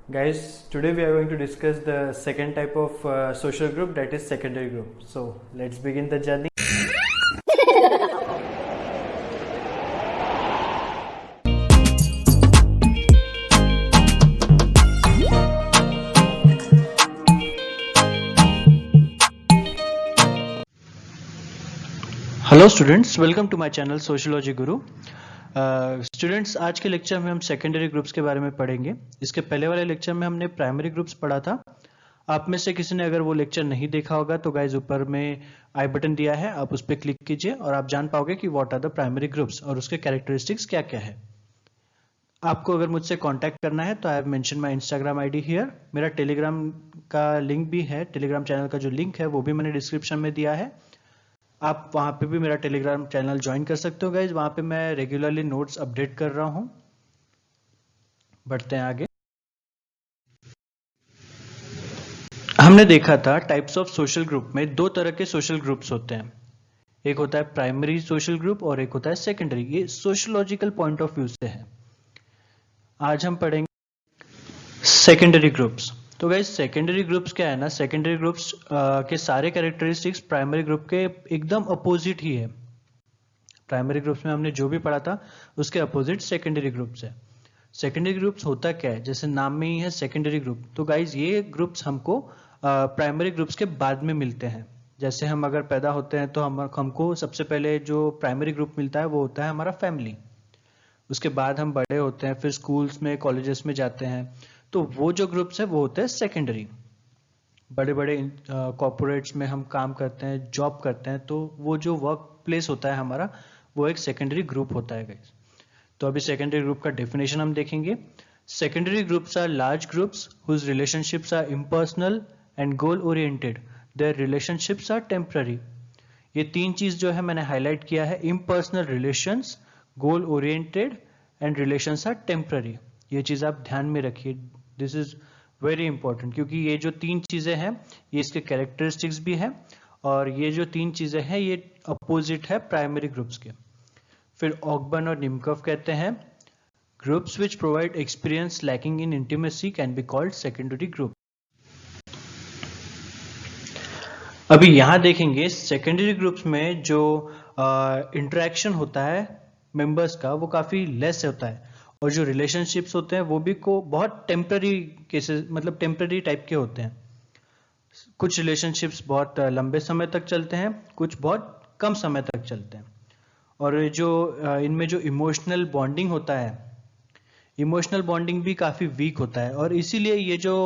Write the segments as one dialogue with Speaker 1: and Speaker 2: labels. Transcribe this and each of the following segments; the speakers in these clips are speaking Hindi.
Speaker 1: Guys, today we are going to discuss the second type of social group, that is secondary group. So let's begin the journey. Hello students, welcome to my channel sociology guru. Students, आज के लेक्चर में हम सेकेंडरी ग्रुप्स के बारे में पढ़ेंगे। इसके पहले वाले लेक्चर में हमने प्राइमरी ग्रुप्स पढ़ा था। आप में से किसी ने अगर वो लेक्चर नहीं देखा होगा तो गाइज ऊपर में आई बटन दिया है, आप उस पर क्लिक कीजिए और आप जान पाओगे कि what are the primary groups और उसके कैरेक्टरिस्टिक्स क्या क्या है। आपको अगर मुझसे कांटेक्ट करना है तो I have mention my Instagram ID here. मेरा टेलीग्राम का लिंक भी है, टेलीग्राम चैनल का जो लिंक है वो भी मैंने डिस्क्रिप्शन में दिया है। आप वहां पे भी मेरा टेलीग्राम चैनल ज्वाइन कर सकते हो गाइज। वहां पे मैं रेगुलरली नोट्स अपडेट कर रहा हूं। बढ़ते हैं आगे। हमने देखा था टाइप्स ऑफ सोशल ग्रुप में दो तरह के सोशल ग्रुप्स होते हैं। एक होता है प्राइमरी सोशल ग्रुप और एक होता है सेकेंडरी। ये सोशियोलॉजिकल पॉइंट ऑफ व्यू से है। आज हम पढ़ेंगे सेकेंडरी ग्रुप्स। तो गाइज सेकेंडरी ग्रुप्स क्या है ना, सेकेंडरी ग्रुप्स के सारे कैरेक्टरिस्टिक्स प्राइमरी ग्रुप के एकदम अपोजिट ही है। प्राइमरी ग्रुप्स में हमने जो भी पढ़ा था उसके अपोजिट सेकेंडरी ग्रुप्स है। सेकेंडरी ग्रुप्स होता क्या है, जैसे नाम में ही है सेकेंडरी ग्रुप, तो गाइज ये ग्रुप्स हमको प्राइमरी ग्रुप्स के बाद में मिलते हैं। जैसे हम अगर पैदा होते हैं तो हमको सबसे पहले जो प्राइमरी ग्रुप मिलता है वो होता है हमारा फैमिली। उसके बाद हम बड़े होते हैं, फिर स्कूल्स में कॉलेजेस में जाते हैं, तो वो जो ग्रुप्स है वो होते हैं सेकेंडरी। बड़े बड़े कॉर्पोरेट्स में हम काम करते हैं, जॉब करते हैं, तो वो जो वर्क प्लेस होता है हमारा वो एक सेकेंडरी ग्रुप होता है गाइस। तो अभी सेकेंडरी ग्रुप का डेफिनेशन हम देखेंगे। Secondary groups are large groups whose relationships are impersonal and goal oriented, their relationships are temporary. ये तीन चीज जो है मैंने हाईलाइट किया है, impersonal relations, goal oriented and relations are temporary. ये चीज आप ध्यान में रखिए, दिस इज वेरी इंपॉर्टेंट, क्योंकि ये जो तीन चीजें हैं ये इसके कैरेक्टरिस्टिक्स भी है और ये जो तीन चीजें हैं ये अपोजिट है प्राइमरी ग्रुप्स के। फिर ऑकबर्न और निमकॉफ कहते हैं groups which provide experience lacking in intimacy can be called secondary group. अभी यहां देखेंगे सेकेंडरी ग्रुप्स में जो इंटरेक्शन होता है मेंबर्स का वो काफी लेस होता है और जो रिलेशनशिप्स होते हैं वो भी को बहुत टेम्पररी केसेस, मतलब टेम्पररी टाइप के होते हैं। कुछ रिलेशनशिप्स बहुत लंबे समय तक चलते हैं, कुछ बहुत कम समय तक चलते हैं। और जो इनमें जो इमोशनल बॉन्डिंग होता है, इमोशनल बॉन्डिंग भी काफी वीक होता है और इसीलिए ये जो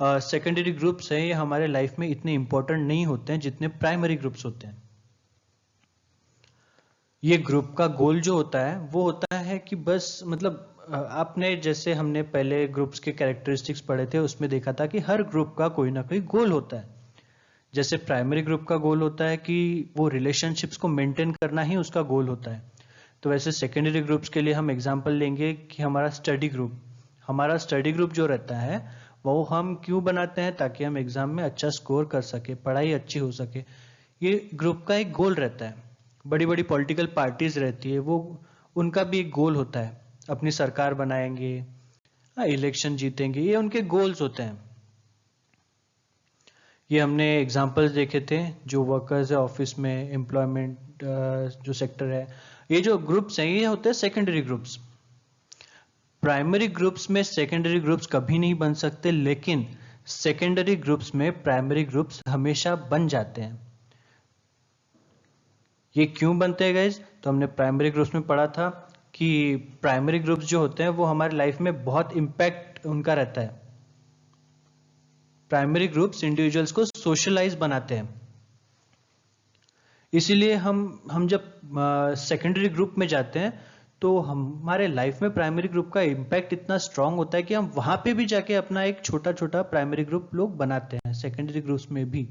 Speaker 1: सेकेंडरी ग्रुप्स हैं ये हमारे लाइफ में इतने इंपॉर्टेंट नहीं होते हैं जितने प्राइमरी ग्रुप्स होते हैं। ये ग्रुप का गोल जो होता है वो होता है कि बस मतलब आपने जैसे हमने पहले ग्रुप्स के कैरेक्टरिस्टिक्स पढ़े थे उसमें देखा था कि हर ग्रुप का कोई ना कोई गोल होता है। जैसे प्राइमरी ग्रुप का गोल होता है कि वो रिलेशनशिप्स को मेंटेन करना ही उसका गोल होता है। तो वैसे सेकेंडरी ग्रुप्स के लिए हम एग्जांपल लेंगे कि हमारा स्टडी ग्रुप, हमारा स्टडी ग्रुप जो रहता है वो हम क्यों बनाते हैं, ताकि हम एग्जाम में अच्छा स्कोर कर सके, पढ़ाई अच्छी हो सके। ये ग्रुप का एक गोल रहता है। बड़ी बड़ी पॉलिटिकल पार्टीज रहती है, वो उनका भी एक गोल होता है, अपनी सरकार बनाएंगे, इलेक्शन जीतेंगे, ये उनके गोल्स होते हैं। ये हमने एग्जांपल्स देखे थे, जो वर्कर्स है ऑफिस में, एम्प्लॉयमेंट जो सेक्टर है, ये जो ग्रुप्स हैं ये होते हैं सेकेंडरी ग्रुप्स। प्राइमरी ग्रुप्स में सेकेंडरी ग्रुप्स कभी नहीं बन सकते, लेकिन सेकेंडरी ग्रुप्स में प्राइमरी ग्रुप्स हमेशा बन जाते हैं। ये क्यों बनते हैं गाइज, तो हमने प्राइमरी ग्रुप्स में पढ़ा था कि प्राइमरी ग्रुप्स जो होते हैं वो हमारी लाइफ में बहुत इम्पैक्ट उनका रहता है। प्राइमरी ग्रुप्स इंडिविजुअल्स को सोशलाइज बनाते हैं। इसीलिए हम जब सेकेंडरी ग्रुप में जाते हैं तो हमारे लाइफ में प्राइमरी ग्रुप का इम्पैक्ट इतना स्ट्रांग होता है कि हम वहां पे भी जाके अपना एक छोटा छोटा प्राइमरी ग्रुप लोग बनाते हैं सेकेंडरी ग्रुप्स में भी।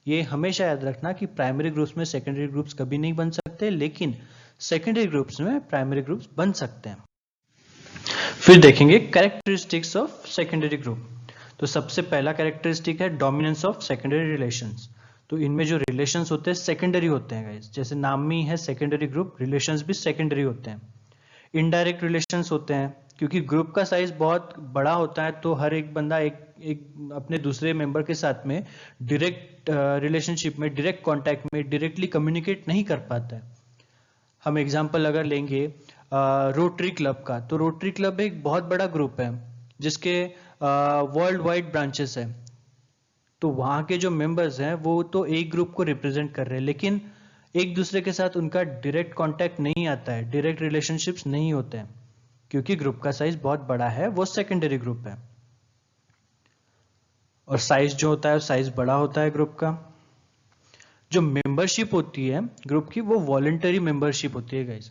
Speaker 1: ये हमेशा याद रखना कि प्राइमरी ग्रुप्स में सेकेंडरी ग्रुप्स कभी नहीं बन सकते, लेकिन सेकेंडरी ग्रुप्स में प्राइमरी ग्रुप्स बन सकते हैं। फिर देखेंगे कैरेक्टरिस्टिक्स ऑफ सेकेंडरी ग्रुप। तो सबसे पहला कैरेक्टरिस्टिक है डोमिनेंस ऑफ सेकेंडरी रिलेशंस। तो इनमें जो रिलेशंस होते हैं सेकेंडरी होते हैं गाइस, जैसे नाम में ही है सेकेंडरी ग्रुप, रिलेशंस भी सेकेंडरी होते हैं। इनडायरेक्ट रिलेशंस होते हैं, क्योंकि ग्रुप का साइज बहुत बड़ा होता है तो हर एक बंदा एक अपने दूसरे मेंबर के साथ में डायरेक्ट रिलेशनशिप में, डायरेक्ट कांटेक्ट में, डायरेक्टली कम्युनिकेट नहीं कर पाता है। हम एग्जांपल अगर लेंगे रोटरी क्लब का, तो रोटरी क्लब एक बहुत बड़ा ग्रुप है जिसके वर्ल्ड वाइड ब्रांचेस है। तो वहां के जो मेंबर्स हैं वो तो एक ग्रुप को रिप्रेजेंट कर रहे हैं, लेकिन एक दूसरे के साथ उनका डायरेक्ट कांटेक्ट नहीं आता है, डायरेक्ट रिलेशनशिप्स नहीं होते हैं, क्योंकि ग्रुप का साइज बहुत बड़ा है, वो सेकेंडरी ग्रुप है। और साइज जो होता है साइज बड़ा होता है ग्रुप का। जो मेंबरशिप होती है ग्रुप की वो वॉलंटरी मेंबरशिप होती है गाइस।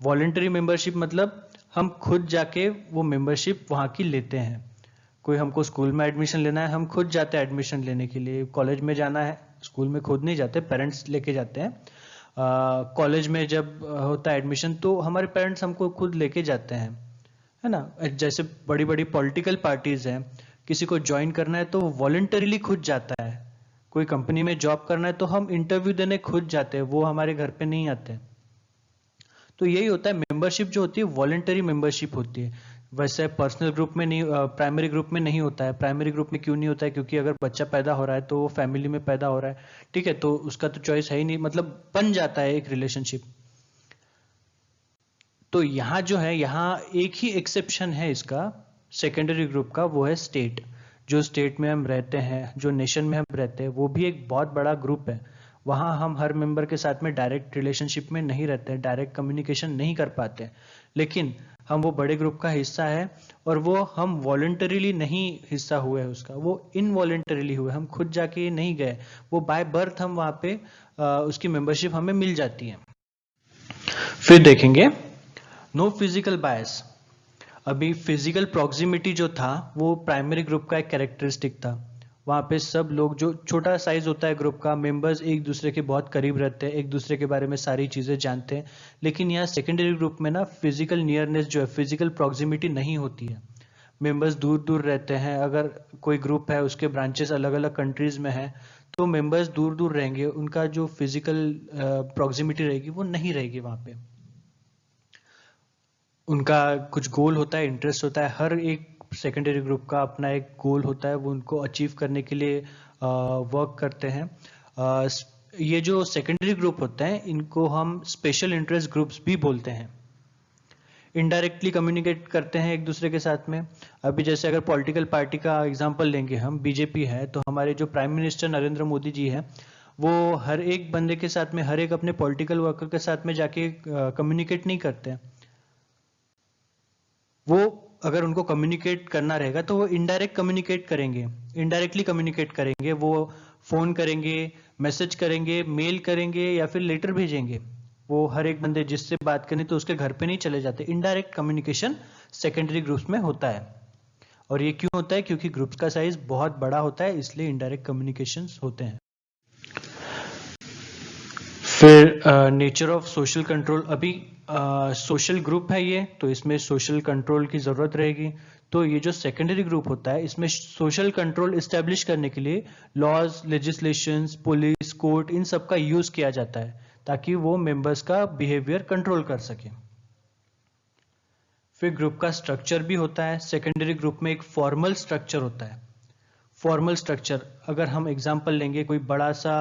Speaker 1: वॉलंटरी मेंबरशिप मतलब हम खुद जाके वो मेंबरशिप वहां की लेते हैं। कोई हमको स्कूल में एडमिशन लेना है, हम खुद जाते हैं एडमिशन लेने के लिए। कॉलेज में जाना है, स्कूल में खुद नहीं जाते, पेरेंट्स लेके जाते हैं। कॉलेज में जब होता है एडमिशन तो हमारे पेरेंट्स हमको खुद लेके जाते हैं, है ना। जैसे बड़ी बड़ी पॉलिटिकल पार्टीज हैं, किसी को ज्वाइन करना है तो वॉलंटरीली खुद जाता है। कोई कंपनी में जॉब करना है तो हम इंटरव्यू देने खुद जाते हैं, वो हमारे घर पे नहीं आते। तो यही होता है, मेंबरशिप जो होती है वॉलंटरी मेंबरशिप होती है। वैसे पर्सनल ग्रुप में नहीं, प्राइमरी ग्रुप में नहीं होता है। प्राइमरी ग्रुप में क्यों नहीं होता है? क्योंकि अगर बच्चा पैदा हो रहा है तो वो फैमिली में पैदा हो रहा है, ठीक है, तो उसका तो चॉइस है ही नहीं, मतलब बन जाता है एक रिलेशनशिप। तो यहाँ जो है, यहाँ एक ही एक्सेप्शन है इसका सेकेंडरी ग्रुप का, वो है स्टेट। जो स्टेट में हम रहते हैं, जो नेशन में हम रहते हैं, वो भी एक बहुत बड़ा ग्रुप है। वहाँ हम हर मेंबर के साथ में डायरेक्ट रिलेशनशिप में नहीं रहते हैं, डायरेक्ट कम्युनिकेशन नहीं कर पाते, लेकिन हम वो बड़े ग्रुप का हिस्सा है। और वो हम वॉलंटरीली नहीं हिस्सा हुए हैं उसका, वो इनवॉलंटरीली हुए, हम खुद जाके नहीं गए, वो बाय बर्थ हम वहाँ पे उसकी मेंबरशिप हमें मिल जाती है। फिर देखेंगे नो फिजिकल बायस। अभी फिजिकल प्रॉक्सिमिटी जो था वो प्राइमरी ग्रुप का एक कैरेक्टरिस्टिक था। वहाँ पे सब लोग, जो छोटा साइज होता है ग्रुप का, मेंबर्स एक दूसरे के बहुत करीब रहते हैं, एक दूसरे के बारे में सारी चीज़ें जानते हैं। लेकिन यहाँ सेकेंडरी ग्रुप में ना फिजिकल नियरनेस जो है, फिजिकल प्रॉक्सिमिटी नहीं होती है। मेंबर्स दूर दूर रहते हैं। अगर कोई ग्रुप है उसके ब्रांचेस अलग अलग कंट्रीज में है तो मेंबर्स दूर दूर रहेंगे, उनका जो फिजिकल प्रॉक्सिमिटी रहेगी वो नहीं रहेगी वहाँ पे। उनका कुछ गोल होता है, इंटरेस्ट होता है, हर एक सेकेंडरी ग्रुप का अपना एक गोल होता है, वो उनको अचीव करने के लिए वर्क करते हैं। ये जो सेकेंडरी ग्रुप होते हैं इनको हम स्पेशल इंटरेस्ट ग्रुप्स भी बोलते हैं। इनडायरेक्टली कम्युनिकेट करते हैं एक दूसरे के साथ में। अभी जैसे अगर पॉलिटिकल पार्टी का एग्जांपल लेंगे हम, बीजेपी है, तो हमारे जो प्राइम मिनिस्टर नरेंद्र मोदी जी हैं, वो हर एक बंदे के साथ में, हर एक अपने पॉलिटिकल वर्कर के साथ में जाके कम्युनिकेट नहीं करते हैं। वो अगर उनको कम्युनिकेट करना रहेगा तो वो इनडायरेक्ट कम्युनिकेट करेंगे, इनडायरेक्टली कम्युनिकेट करेंगे। वो फोन करेंगे, मैसेज करेंगे, मेल करेंगे या फिर लेटर भेजेंगे। वो हर एक बंदे जिससे बात करनी तो उसके घर पे नहीं चले जाते। इनडायरेक्ट कम्युनिकेशन सेकेंडरी ग्रुप्स में होता है। और ये क्यों होता है? क्योंकि ग्रुप्स का साइज बहुत बड़ा होता है, इसलिए इनडायरेक्ट कम्युनिकेशंस होते हैं। फिर नेचर ऑफ सोशल कंट्रोल। अभी सोशल ग्रुप है ये, तो इसमें सोशल कंट्रोल की ज़रूरत रहेगी। तो ये जो सेकेंडरी ग्रुप होता है इसमें सोशल कंट्रोल इस्टेब्लिश करने के लिए लॉज, लेजिस्लेशंस, पुलिस, कोर्ट, इन सब का यूज़ किया जाता है ताकि वो मेंबर्स का बिहेवियर कंट्रोल कर सके। फिर ग्रुप का स्ट्रक्चर भी होता है। सेकेंडरी ग्रुप में एक फॉर्मल स्ट्रक्चर होता है। फॉर्मल स्ट्रक्चर, अगर हम एग्जांपल लेंगे, कोई बड़ा सा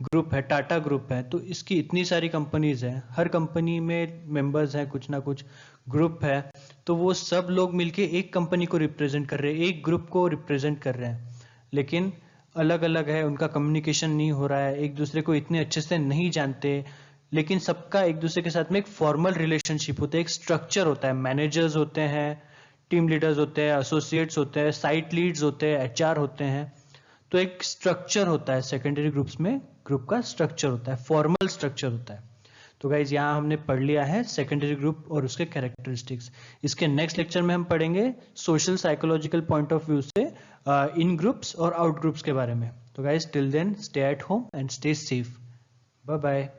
Speaker 1: ग्रुप है, टाटा ग्रुप है, तो इसकी इतनी सारी कंपनीज हैं, हर कंपनी में मेंबर्स हैं, कुछ ना कुछ ग्रुप है, तो वो सब लोग मिलके एक कंपनी को रिप्रेजेंट कर रहे हैं, एक ग्रुप को रिप्रेजेंट कर रहे हैं, लेकिन अलग अलग है, उनका कम्युनिकेशन नहीं हो रहा है, एक दूसरे को इतने अच्छे से नहीं जानते, लेकिन सबका एक दूसरे के साथ में एक फॉर्मल रिलेशनशिप होता है, एक स्ट्रक्चर होता है। मैनेजर्स होते हैं, टीम लीडर्स होते हैं, एसोसिएट्स होते हैं, साइट लीड्स होते हैं, एचआर होते हैं। तो एक स्ट्रक्चर होता है सेकेंडरी ग्रुप्स में, ग्रुप का स्ट्रक्चर होता है, फॉर्मल स्ट्रक्चर होता है। तो गाइज यहाँ हमने पढ़ लिया है सेकेंडरी ग्रुप और उसके कैरेक्टरिस्टिक्स। इसके नेक्स्ट लेक्चर में हम पढ़ेंगे social psychological point of view से इन ग्रुप्स और आउट ग्रुप्स के बारे में। तो guys till then stay at home and stay safe. Bye bye.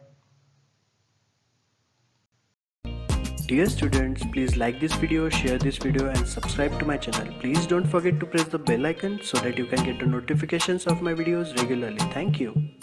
Speaker 1: Dear students, please like this video, share this video and subscribe to my channel. Please don't forget to press the bell icon so that you can get the notifications of my videos regularly. Thank you.